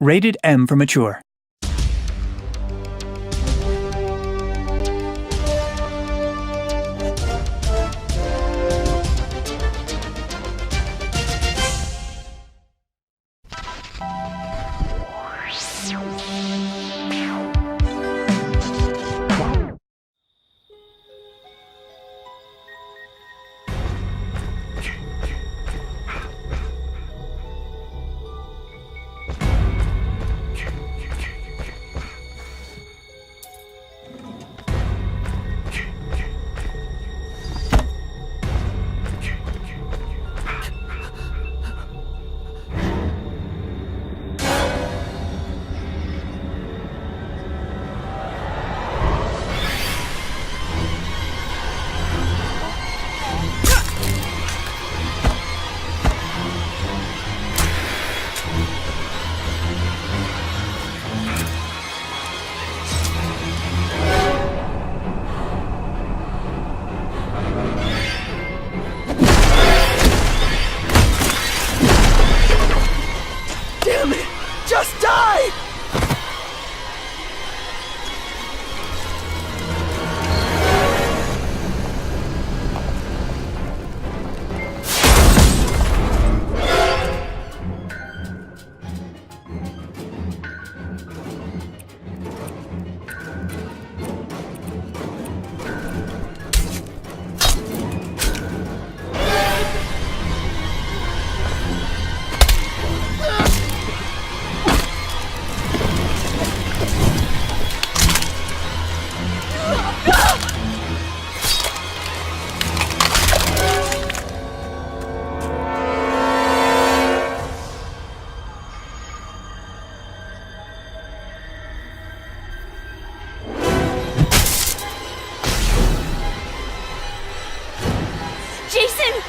Rated M for mature. Just die!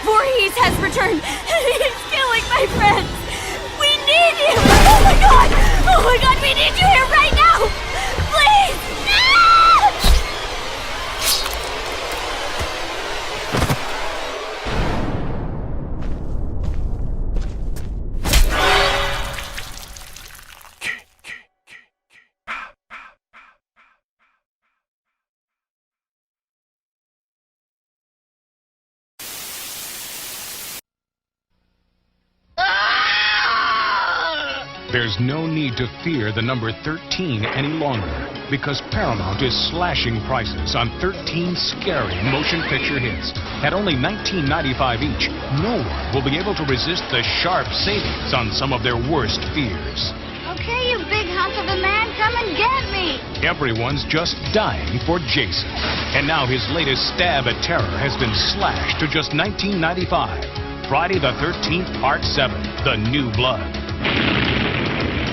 Voorhees has returned! He's killing my friends! We need you! Oh my god! Oh my god, we need you here right now! Please! There's no need to fear the number 13 any longer, because Paramount is slashing prices on 13 scary motion picture hits. At only $19.95 each, no one will be able to resist the sharp savings on some of their worst fears. Okay, you big hunk of a man, come and get me! Everyone's just dying for Jason. And now his latest stab at terror has been slashed to just $19.95. Friday the 13th, Part 7, The New Blood.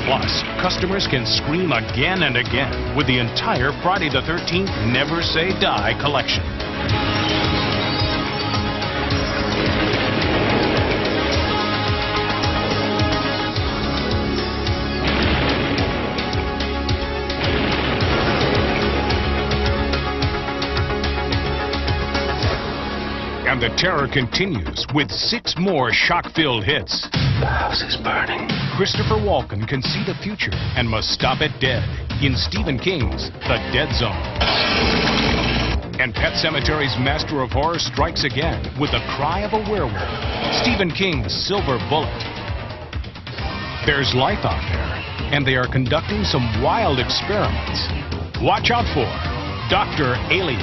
Plus, customers can scream again and again with the entire Friday the 13th Never Say Die collection. And the terror continues with 6 more shock-filled hits. The house is burning. Christopher Walken can see the future and must stop it dead in Stephen King's The Dead Zone. And Pet Sematari's master of horror strikes again with The Cry of a Werewolf, Stephen King's Silver Bullet. There's life out there, and they are conducting some wild experiments. Watch out for Dr. Alien.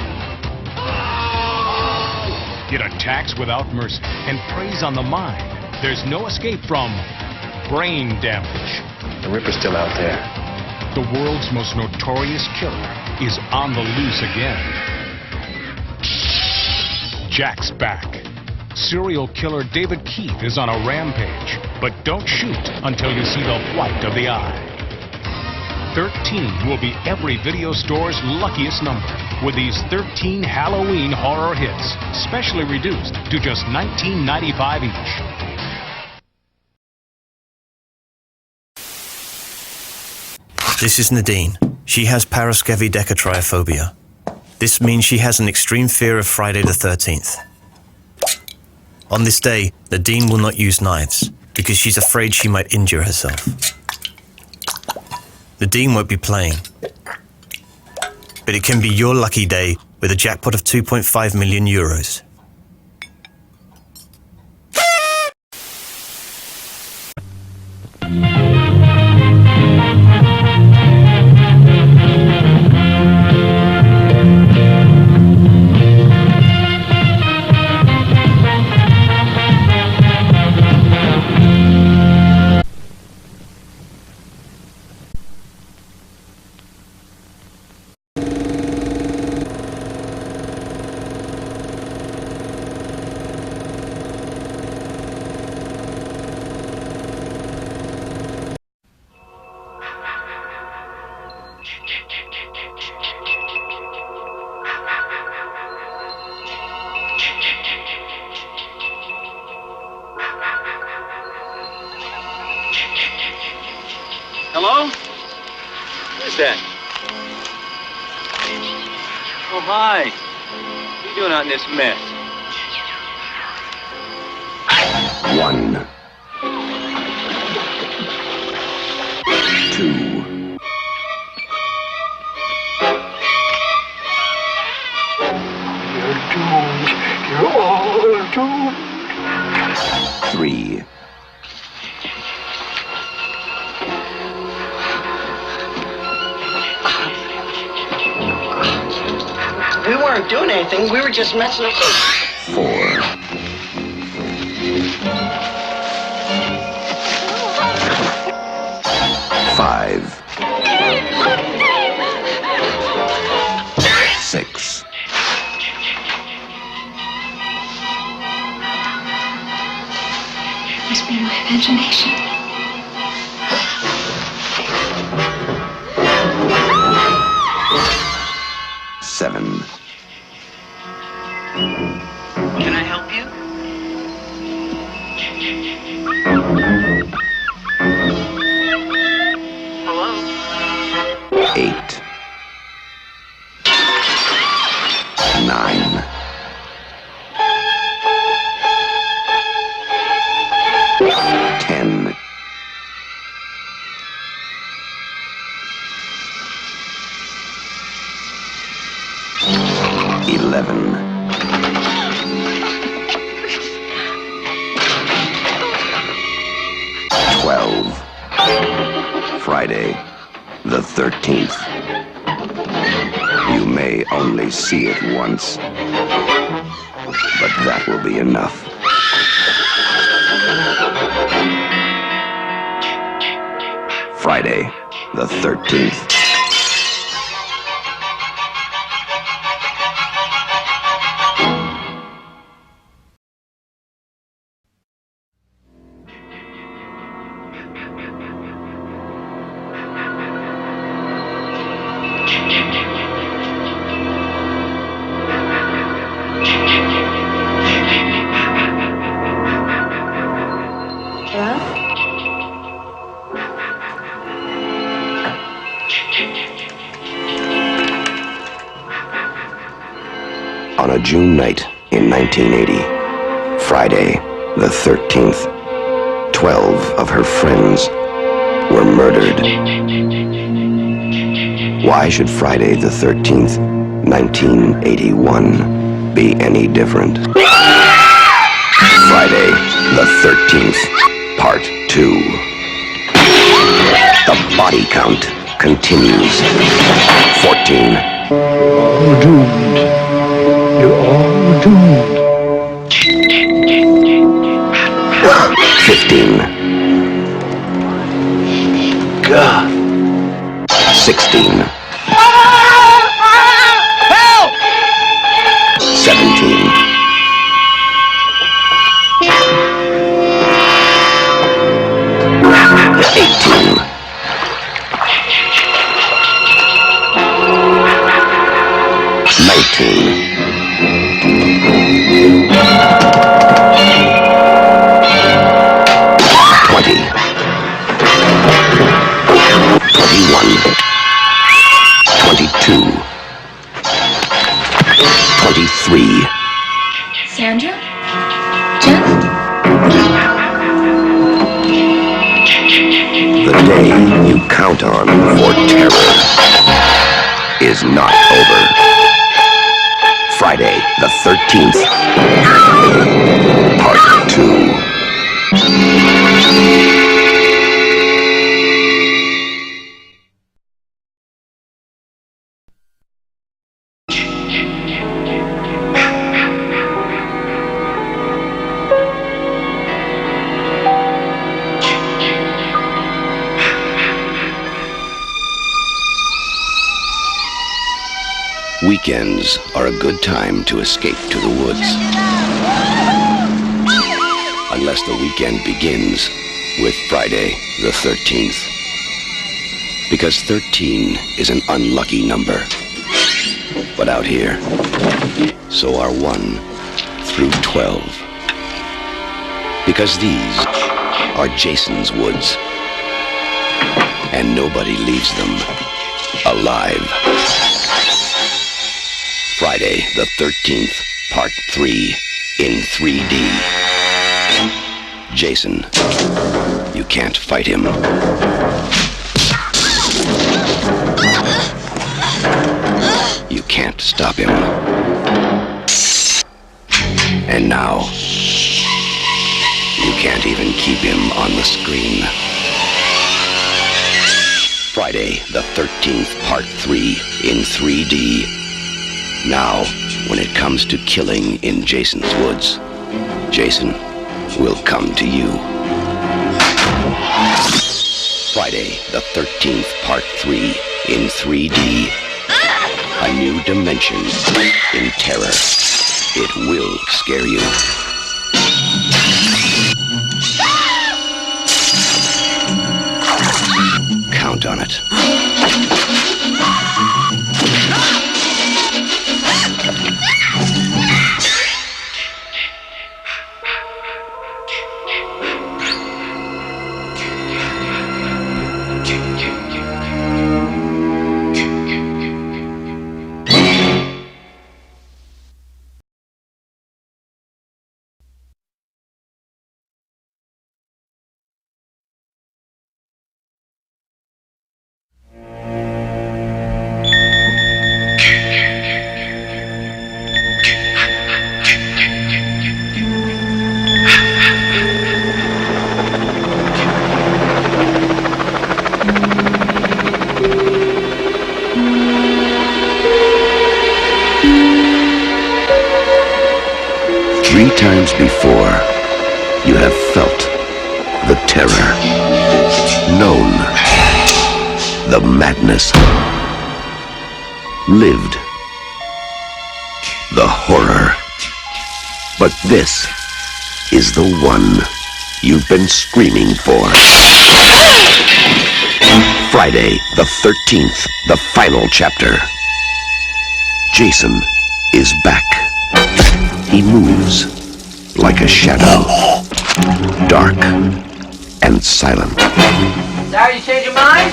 It attacks without mercy and preys on the mind. There's no escape from brain damage. The Ripper's still out there. The world's most notorious killer is on the loose again. Jack's back. Serial killer David Keith is on a rampage, but don't shoot until you see the white of the eye. 13 will be every video store's luckiest number, with these 13 Halloween horror hits, specially reduced to just $19.95 each. This is Nadine. She has paraskevidecatryphobia. This means she has an extreme fear of Friday the 13th. On this day, Nadine will not use knives because she's afraid she might injure herself. the Dean won't be playing. But it can be your lucky day with a jackpot of 2.5 million euros. Hello? Who's that? Oh, hi. What are you doing out in this mess? 1, 2, 3, We weren't doing anything. We were just messing up. 4, 5, 6, Must be my imagination. 7. Can I help you? Hello? 8, 9, 10, 11, 12. Friday, the 13th. You may only see it once, but that will be enough. Friday, the 13th. On a June night in 1980, Friday, the 13th, 12 of her friends were murdered. Why should Friday the 13th, 1981 be any different? Friday the 13th, Part 2. The body count continues. 14. You're doomed. You're all doomed. 15. God. 16. Help! 17. 18. 19. 20. 21. 22. 23. Sandra? Jeff? The day you count on for terror is not over. Friday the 13th, Part 2. Weekends are a good time to escape to the woods. Unless the weekend begins with Friday the 13th. Because 13 is an unlucky number. But out here, so are 1 through 12. Because these are Jason's woods. And nobody leaves them alive. Friday the 13th, Part 3, in 3D. Jason, you can't fight him. You can't stop him. And now, you can't even keep him on the screen. Friday the 13th, Part 3, in 3D. Now, when it comes to killing in Jason's woods, Jason will come to you. Friday the 13th, Part 3, in 3D. A new dimension in terror. It will scare you. Count on it. Three times before, you have felt the terror, known the madness, lived the horror. But this is the one you've been screaming for. Friday the 13th, the final chapter. Jason is back. He moves like a shadow, dark and silent. Sorry you changed your mind?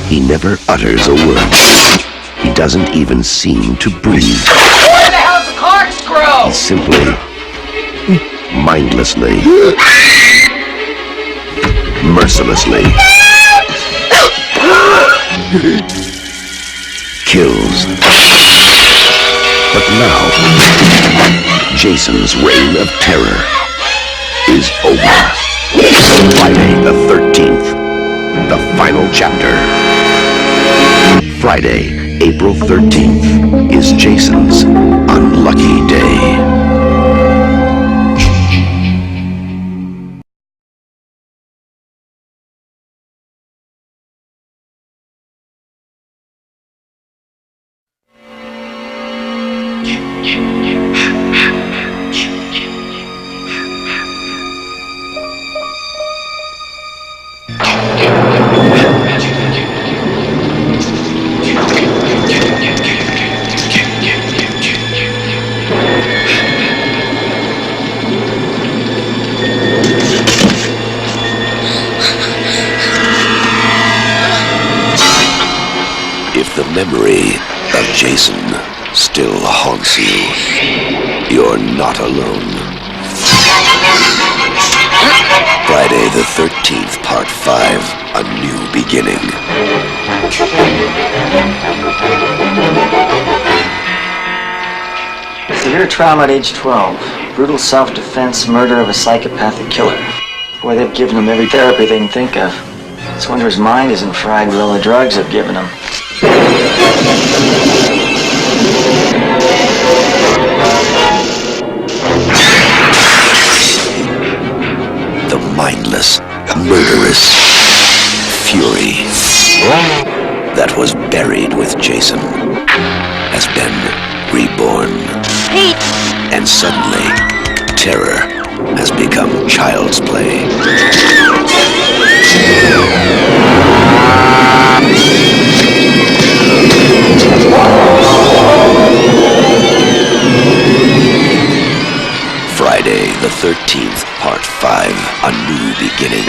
He never utters a word. He doesn't even seem to breathe. Where the hell's the corkscrew? He simply, mindlessly, mercilessly kills. But now, Jason's reign of terror is over. Friday the 13th, the final chapter. Friday, April 13th, is Jason's unlucky day. If the memory of Jason still haunts you, you're not alone. Friday the 13th, Part 5, A New Beginning. Severe trauma at age 12. Brutal self-defense, murder of a psychopathic killer. Boy, they've given him every therapy they can think of. It's a wonder his mind isn't fried with all the drugs they've given him. The mindless, murderous fury that was buried with Jason has been reborn. Pete! And suddenly, terror has become child's play. Friday the 13th, Part 5, A New Beginning.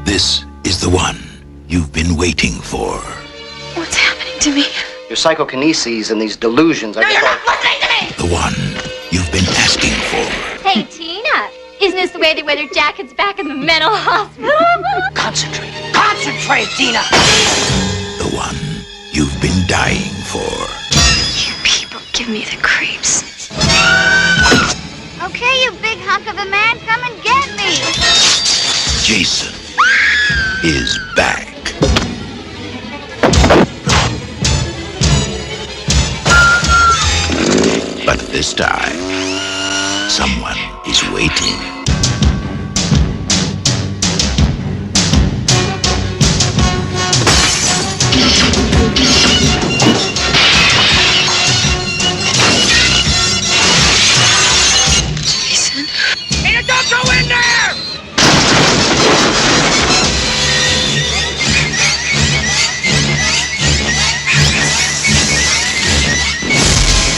This is the one you've been waiting for. What's happening to me? Your psychokineses and these delusions are... No, you're not listening to me! The one you've been asking for. Hey, Tina! Isn't this the way they wear their jackets back in the mental hospital? Concentrate. Concentrate, Dina! The one you've been dying for. You people give me the creeps. Okay, you big hunk of a man, come and get me! Jason is back. But this time, someone is waiting. Jason? Hey, don't go in there!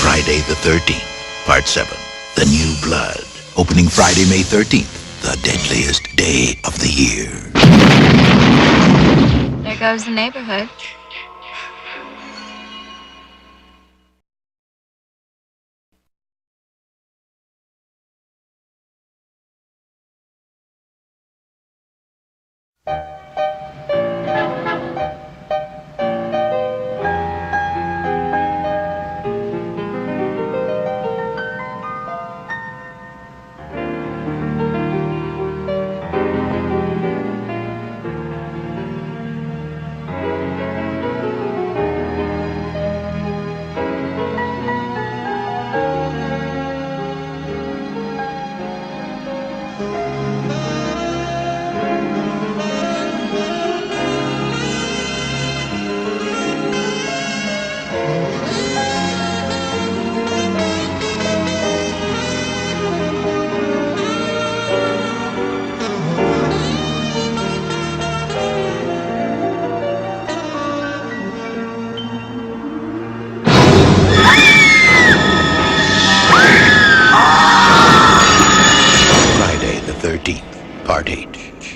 Friday the 13th, Part 7, The New Blood. Opening Friday, May 13th, the deadliest day of the year. There goes the neighborhood.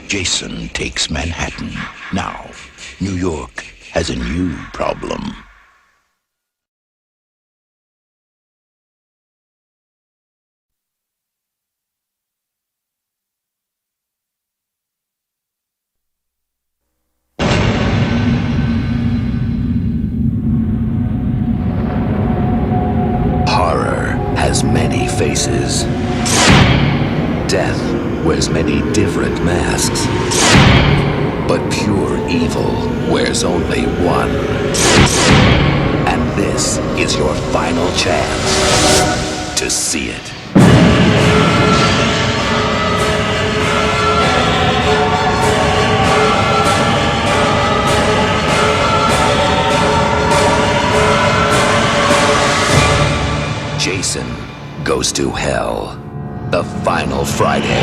Jason takes Manhattan. Now, New York has a new problem. Horror has many faces. Death wears many different masks. But pure evil wears only one. And this is your final chance to see it. Jason Goes to Hell. The Final Friday.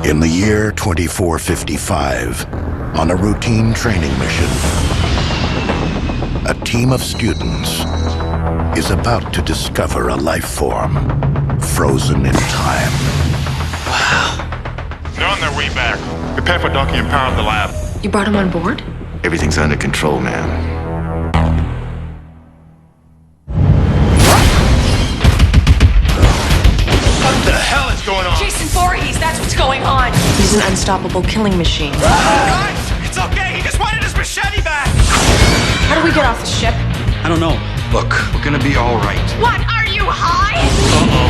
In the year 2455, on a routine training mission, a team of students is about to discover a life form frozen in time. They're on their way back. Prepare for docking and power up the lab. You brought him on board? Everything's under control, man. What the hell is going on? Jason Voorhees, that's what's going on. He's an unstoppable killing machine. Guys, it's okay. He just wanted his machete back. How do we get off the ship? I don't know. Look, we're gonna be all right. What? Are you high? Uh-oh.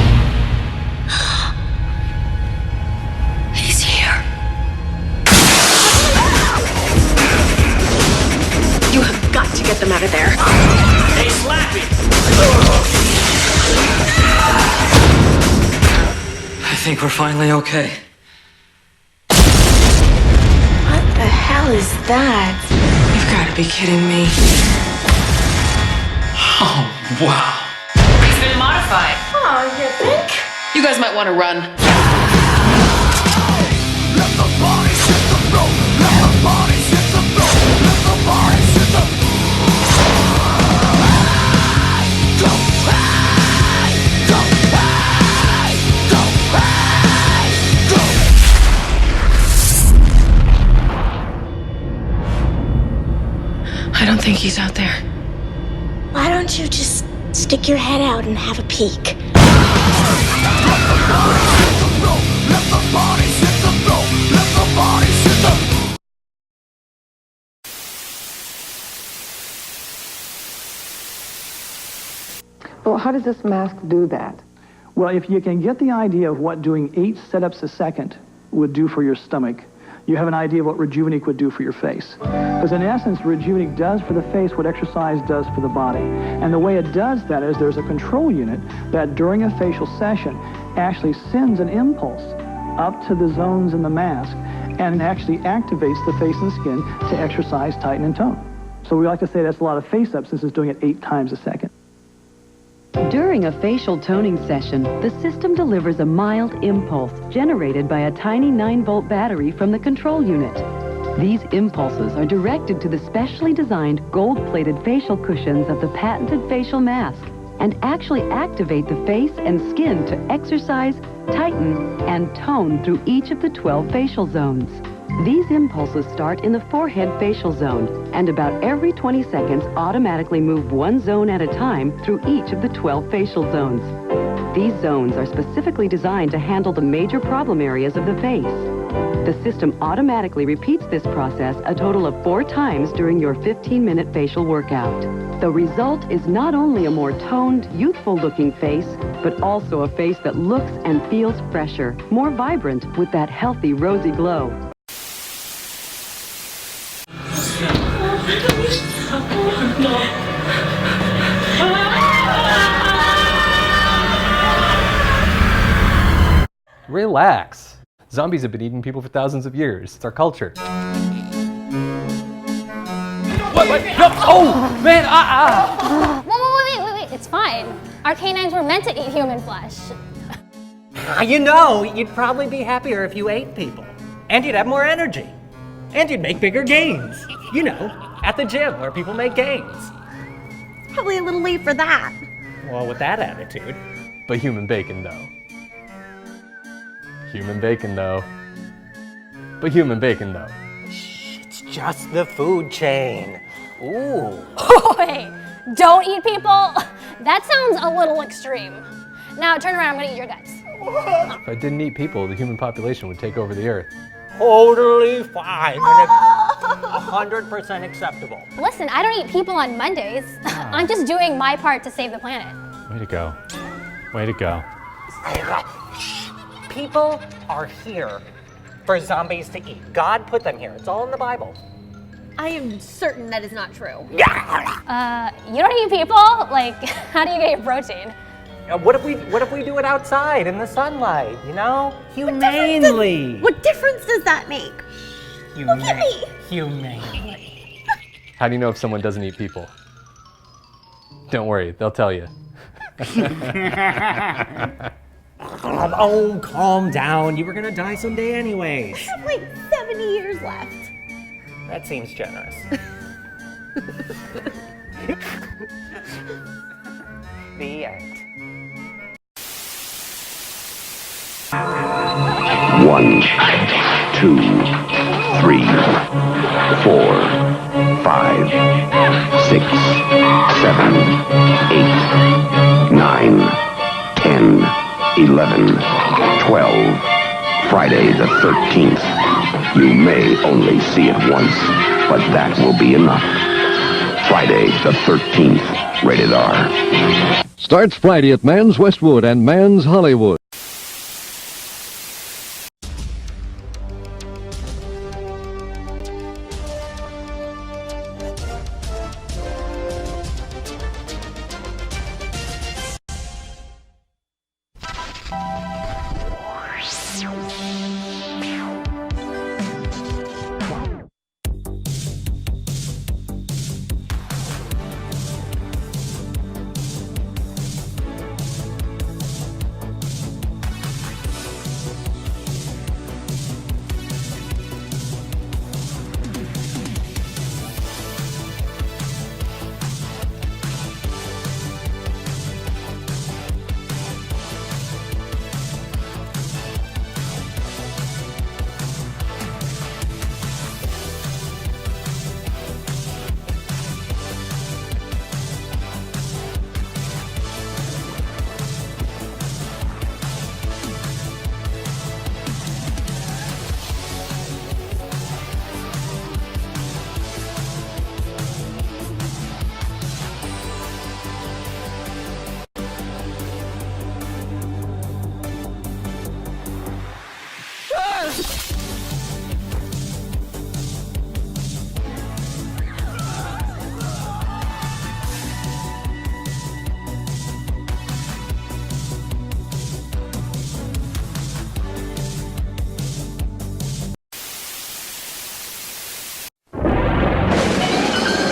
He's here. You have got to get them out of there. Hey, Slappy! I think we're finally okay. What the hell is that? You've got to be kidding me. Oh, wow. He's been modified. Oh, you think? You guys might want to run. Let the bodies hit the road. Let the bodies hit the road. Let the bodies hit the road. I don't think he's out there. Why don't you just stick your head out and have a peek? Well, how does this mask do that? Well, if you can get the idea of what doing 8 setups a second would do for your stomach, you have an idea of what Rejuvenate would do for your face. Because in essence, Rejuvenate does for the face what exercise does for the body. And the way it does that is there's a control unit that during a facial session actually sends an impulse up to the zones in the mask and actually activates the face and skin to exercise, tighten, and tone. So we like to say that's a lot of face ups since it's doing it 8 times a second. During a facial toning session, the system delivers a mild impulse generated by a tiny 9-volt battery from the control unit. These impulses are directed to the specially designed gold-plated facial cushions of the patented facial mask and actually activate the face and skin to exercise, tighten, and tone through each of the 12 facial zones. These impulses start in the forehead facial zone and about every 20 seconds automatically move one zone at a time through each of the 12 facial zones. These zones are specifically designed to handle the major problem areas of the face. The system automatically repeats this process a total of 4 times during your 15-minute facial workout. The result is not only a more toned, youthful-looking face, but also a face that looks and feels fresher, more vibrant with that healthy, rosy glow. Relax. Zombies have been eating people for thousands of years. It's our culture. What? No! Oh! Man! Wait. It's fine. Our canines were meant to eat human flesh. You know, you'd probably be happier if you ate people. And you'd have more energy. And you'd make bigger gains. You know, at the gym where people make gains. Probably a little late for that. Well, with that attitude. But human bacon, though. Human bacon, though. But human bacon, though. It's just the food chain. Ooh. Wait, don't eat people? That sounds a little extreme. Now turn around, I'm gonna eat your guts. If I didn't eat people, the human population would take over the earth. Totally fine. And it's 100% acceptable. Listen, I don't eat people on Mondays. I'm just doing my part to save the planet. Way to go. Way to go. People are here for zombies to eat. God put them here. It's all in the Bible. I am certain that is not true. You don't eat people? Like, how do you get your protein? What if we do it outside in the sunlight, you know? Humanely. What difference does that make? Look at me. Humanely. How do you know if someone doesn't eat people? Don't worry, they'll tell you. Oh, calm down. You were gonna die someday anyways. I have like 70 years left. That seems generous. The end. 1, 2, 3, 4, 5, 6, 7, 8, 9, 10, 11, 12. Friday the 13th. You may only see it once, but that will be enough. Friday the 13th. Rated R. Starts Friday at Man's Westwood and Man's Hollywood.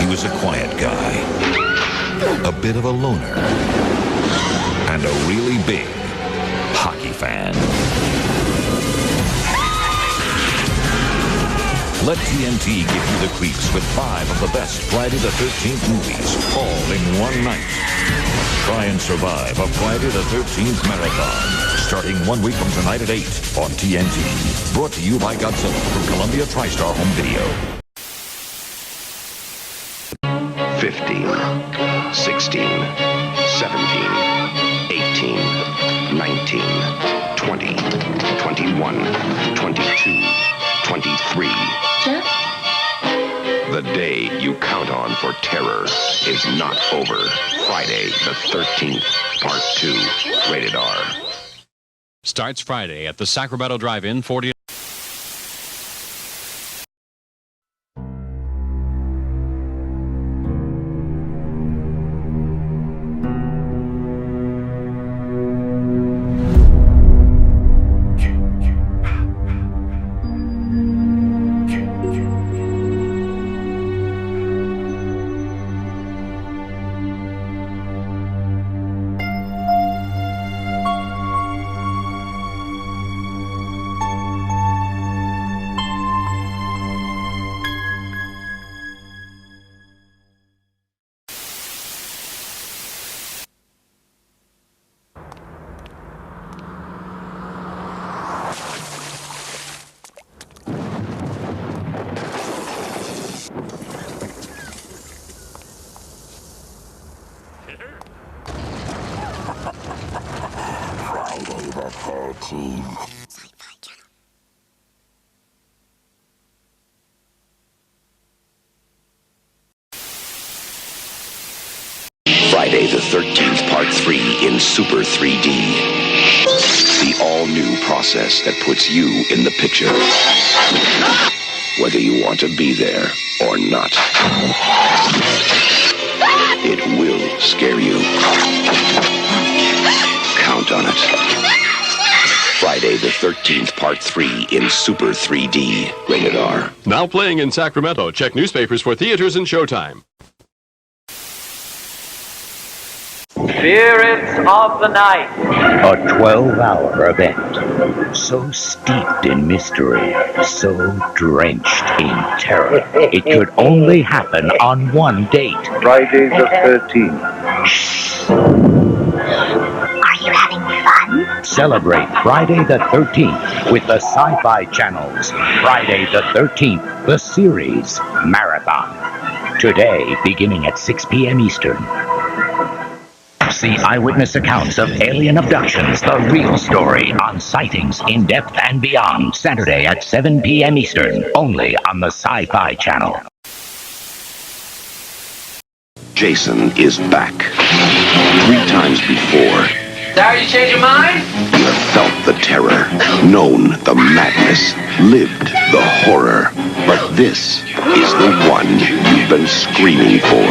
was a quiet guy, a bit of a loner, and a really big hockey fan. Let TNT give you the creeps with 5 of the best Friday the 13th movies, all in one night. Try and survive a Friday the 13th marathon, starting 1 week from tonight at 8 on TNT. Brought to you by Godzilla from Columbia TriStar Home Video. 15, 16, 17, 18, 19, 20, 21, 22, 23. Jeff? The day you count on for terror is not over. Friday the 13th, Part 2, Rated R. Starts Friday at the Sacramento Drive-In 40. Friday the 13th, Part 3 in Super 3D. The all-new process that puts you in the picture. Whether you want to be there or not. It will scare you. Count on it. Friday the 13th, Part 3 in Super 3D. Rated R. Now playing in Sacramento. Check newspapers for theaters and showtime. Spirits of the Night. A 12-hour event, so steeped in mystery, so drenched in terror, it could only happen on one date. Friday the 13th. Are you having fun? Celebrate Friday the 13th with the Sci-Fi Channel's Friday the 13th, the series Marathon. Today, beginning at 6 p.m. Eastern. See eyewitness accounts of alien abductions, the real story on Sightings in Depth and Beyond, Saturday at 7 p.m. Eastern, only on the Sci-Fi Channel. Jason is back. 3 times before. Sorry you changed your mind? You have felt the terror, known the madness, lived the horror. But this is the one you've been screaming for.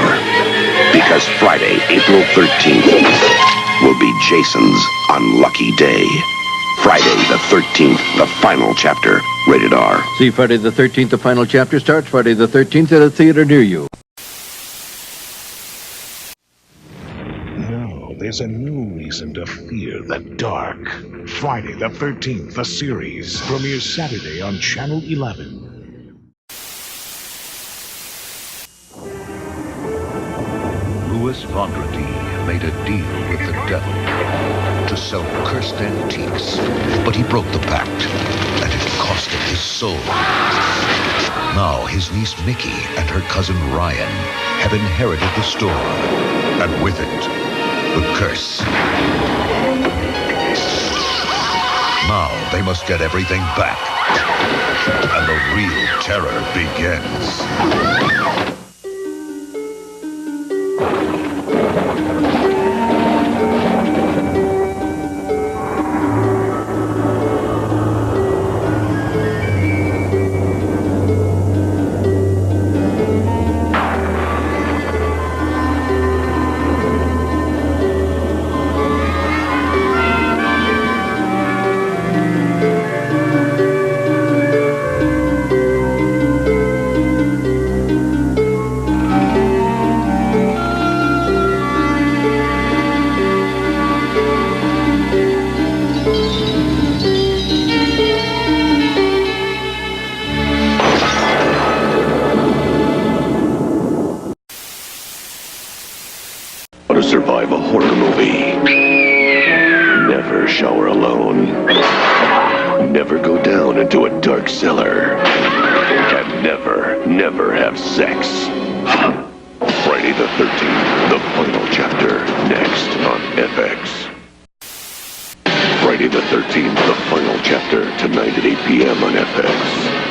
Because Friday, April 13th, will be Jason's unlucky day. Friday the 13th, the final chapter, rated R. See Friday the 13th, the final chapter starts Friday the 13th at a theater near you. Now there's a new reason to fear the dark. Friday the 13th, the series, premieres Saturday on Channel 11. Louis Vendredi made a deal with the devil to sell cursed antiques, but he broke the pact, and it cost him his soul. Now his niece Mickey and her cousin Ryan have inherited the store, and with it, the curse. Now they must get everything back, and the real terror begins. To survive a horror movie, never shower alone, never go down into a dark cellar, and never have sex. Friday the 13th, the final chapter, next on FX. Friday the 13th, the final chapter, tonight at 8 p.m. on FX.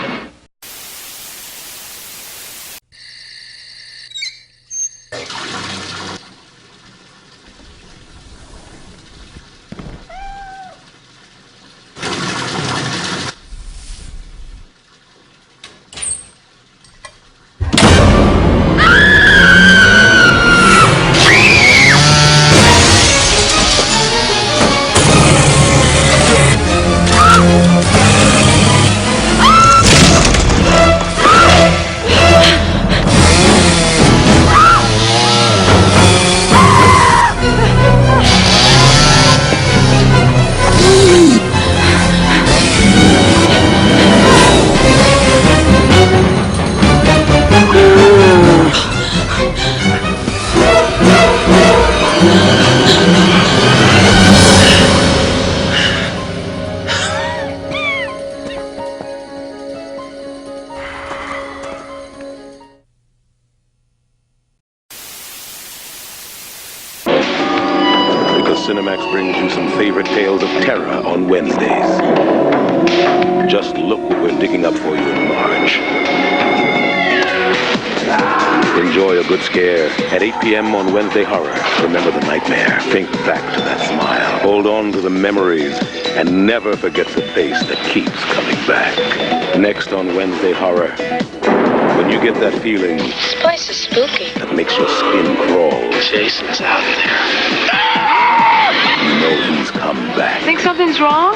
Cinemax brings you some favorite tales of terror on Wednesdays. Just look what we're digging up for you in March. Enjoy a good scare at 8 p.m. on Wednesday Horror. Remember the nightmare. Think back to that smile. Hold on to the memories and never forget the face that keeps coming back. Next on Wednesday Horror, when you get that feeling This place is spooky. that makes your skin crawl, Jason's out there. you know he's come back. Think something's wrong?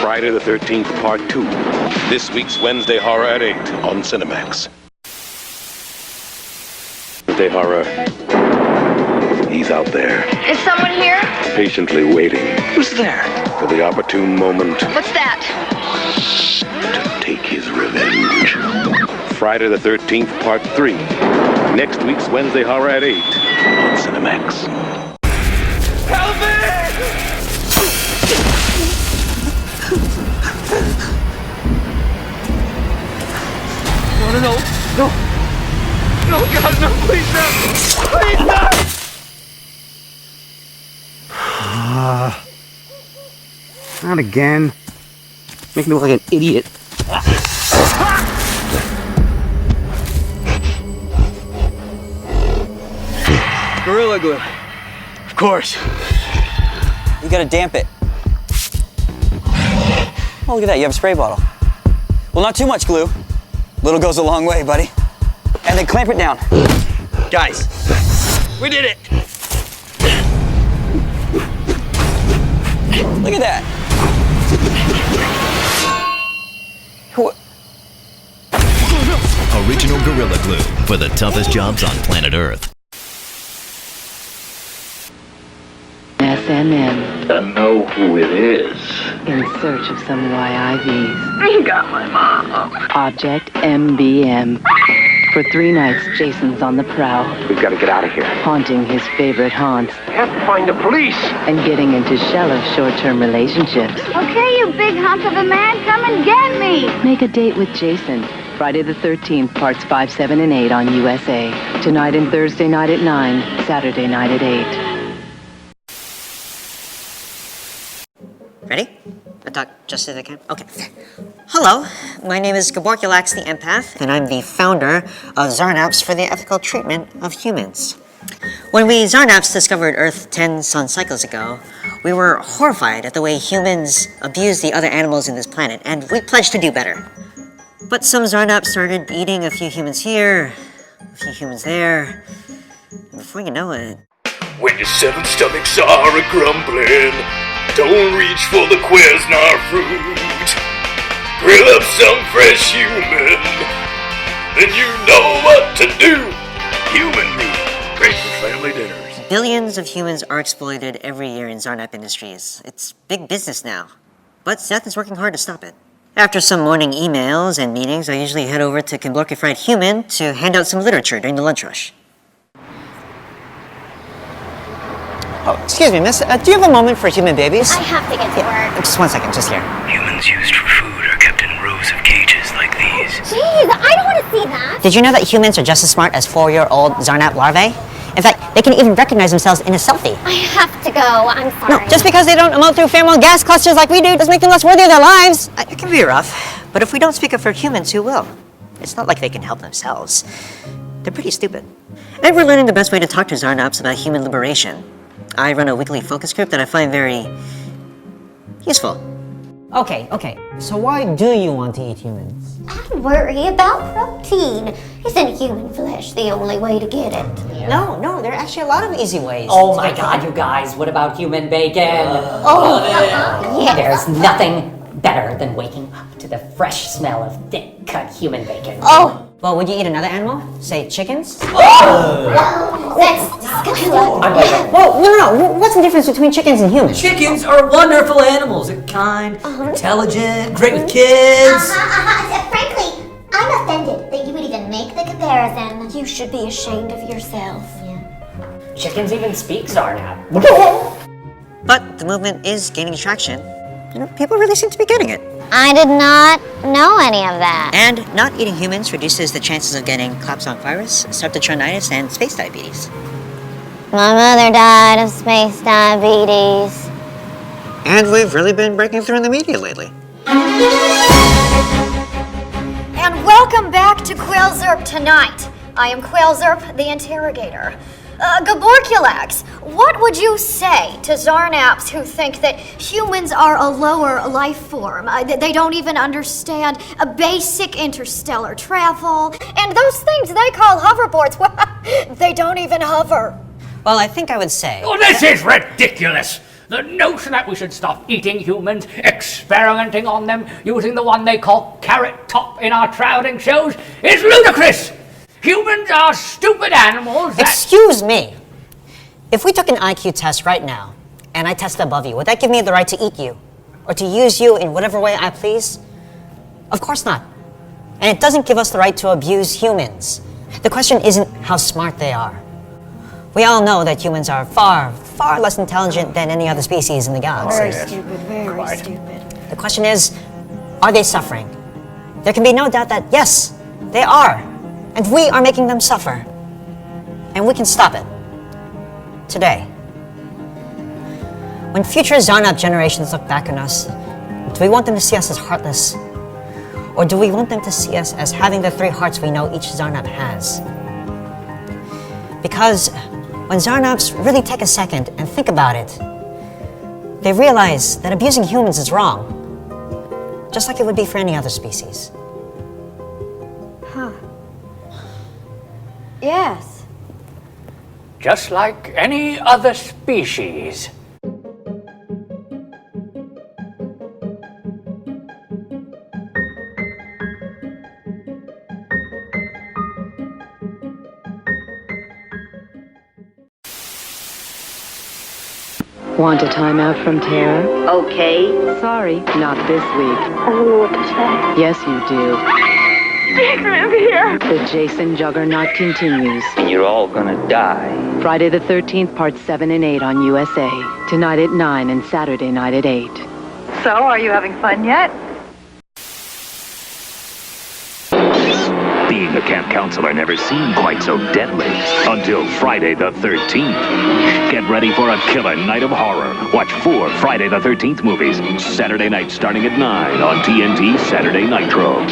Friday the 13th, Part 2. This week's Wednesday Horror at 8 on Cinemax. Wednesday Horror. He's out there, Is someone here? patiently waiting. Who's there? For the opportune moment What's that? to take his revenge. Friday the 13th, Part 3. Next week's Wednesday Horror at 8 on Cinemax. Help me! No. No, God, no, please, no. Please, no. Not again. Make me look like an idiot. Gorilla glue. Of course. You gotta damp it. Oh, look at that, you have a spray bottle. Well, not too much glue. Little goes a long way, buddy. And then clamp it down. Guys, we did it. Look at that. Original Gorilla Glue for the toughest jobs on planet Earth. SMM. I know who it is. In search of some YIVs. You got my mom. Object MBM. For 3 nights, Jason's on the prowl. We've got to get out of here. Haunting his favorite haunts. I have to find the police. And getting into shallow short-term relationships. Okay, you big hump of a man, come and get me. Make a date with Jason. Friday the 13th, parts 5, 7, and 8 on USA. Tonight and Thursday night at 9, Saturday night at 8. Ready? I'll talk just as I can. Okay. Hello, my name is Gaborkulax the Empath, and I'm the founder of Zarnaps for the ethical treatment of humans. When we Zarnaps discovered Earth 10 sun cycles ago, we were horrified at the way humans abuse the other animals in this planet, and we pledged to do better. But some Zarnaps started eating a few humans here, a few humans there, and before you know it... When your 7 stomachs are a-grumbling, don't reach for the Quesnar fruit. Grill up some fresh human, then you know what to do. Human meat, great for family dinners. Billions of humans are exploited every year in Zarnap Industries. It's big business now, but Seth is working hard to stop it. After some morning emails and meetings, I usually head over to Kimblorki Fried Human to hand out some literature during the lunch rush. Oh, excuse me, miss. Do you have a moment for human babies? I have to get to work. Just 1 second, just here. Humans used for food are kept in rows of cages like these. Jeez, I don't want to see that. Did you know that humans are just as smart as 4-year-old Zarnap larvae? In fact, they can even recognize themselves in a selfie. I have to go. I'm sorry. No, just because they don't emote through pheromone gas clusters like we do doesn't make them less worthy of their lives. It can be rough, but if we don't speak up for humans, who will? It's not like they can help themselves. They're pretty stupid. And we're learning the best way to talk to Zarnaps about human liberation. I run a weekly focus group that I find very useful. Okay, so why do you want to eat humans? I worry about protein. Isn't human flesh the only way to get it? No, there are actually a lot of easy ways. Oh my god, you guys, what about human bacon? Yes. There's nothing better than waking up to the fresh smell of thick cut human bacon. Oh! Well, would you eat another animal? Say chickens? That's disgusting. Whoa, no. What's the difference between chickens and humans? Chickens are wonderful animals. They're kind, intelligent, great with kids. Frankly, I'm offended that you would even make the comparison. You should be ashamed of yourself. Chickens even speak Zarnap. But the movement is gaining traction. People really seem to be getting it. I did not know any of that. And not eating humans reduces the chances of getting Klapson virus, streptotronitis, and space diabetes. My mother died of space diabetes. And we've really been breaking through in the media lately. And welcome back to Quailzerp Tonight. I am Quailzerp, the interrogator. Gaborculax, what would you say to Zarnaps who think that humans are a lower life form? They don't even understand a basic interstellar travel, and those things they call hoverboards, well, they don't even hover. Well, I think I would say... Oh, this is ridiculous! The notion that we should stop eating humans, experimenting on them, using the one they call Carrot Top in our trouting shows, is ludicrous! Humans are stupid animals that... Excuse me! If we took an IQ test right now, and I tested above you, would that give me the right to eat you? Or to use you in whatever way I please? Of course not. And it doesn't give us the right to abuse humans. The question isn't how smart they are. We all know that humans are far, far less intelligent than any other species in the galaxy. Very stupid, very stupid. The question is, are they suffering? There can be no doubt that, yes, they are. And we are making them suffer. And we can stop it. Today. When future Zarnap generations look back on us, do we want them to see us as heartless? Or do we want them to see us as having the 3 hearts we know each Zarnap has? Because when Zarnaps really take a second and think about it, they realize that abusing humans is wrong. Just like it would be for any other species. Huh. Yes. Just like any other species. Want a timeout from Tara? Okay. Sorry, not this week. I don't know what to say. Yes, you do. Secret here. The Jason Juggernaut continues. And you're all gonna die. Friday the 13th, parts 7 and 8 on USA. Tonight at 9 and Saturday night at 8. So, are you having fun yet? Being a camp counselor never seemed quite so deadly until Friday the 13th. Get ready for a killer night of horror. Watch 4 Friday the 13th movies, Saturday night starting at 9 on TNT Saturday Nitro.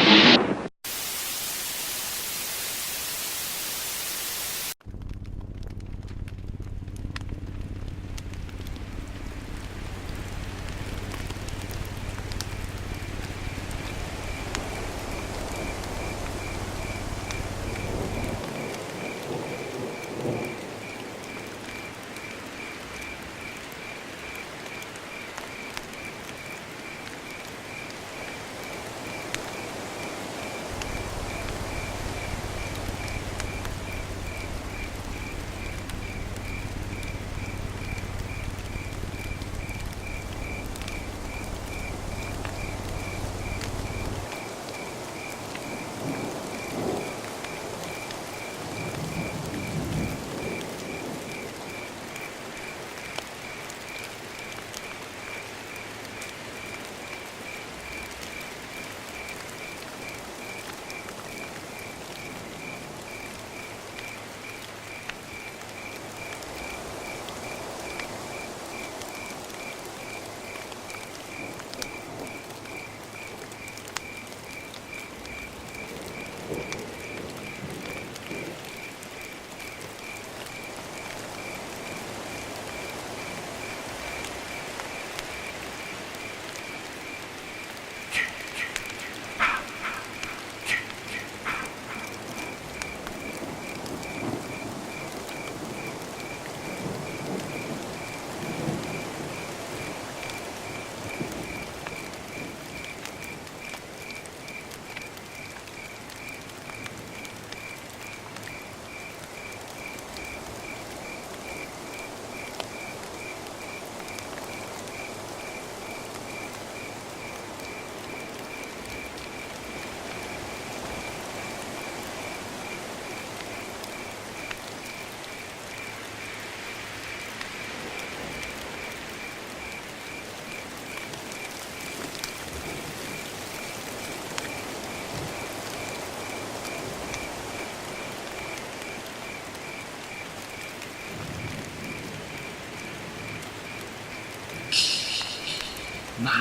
Ma.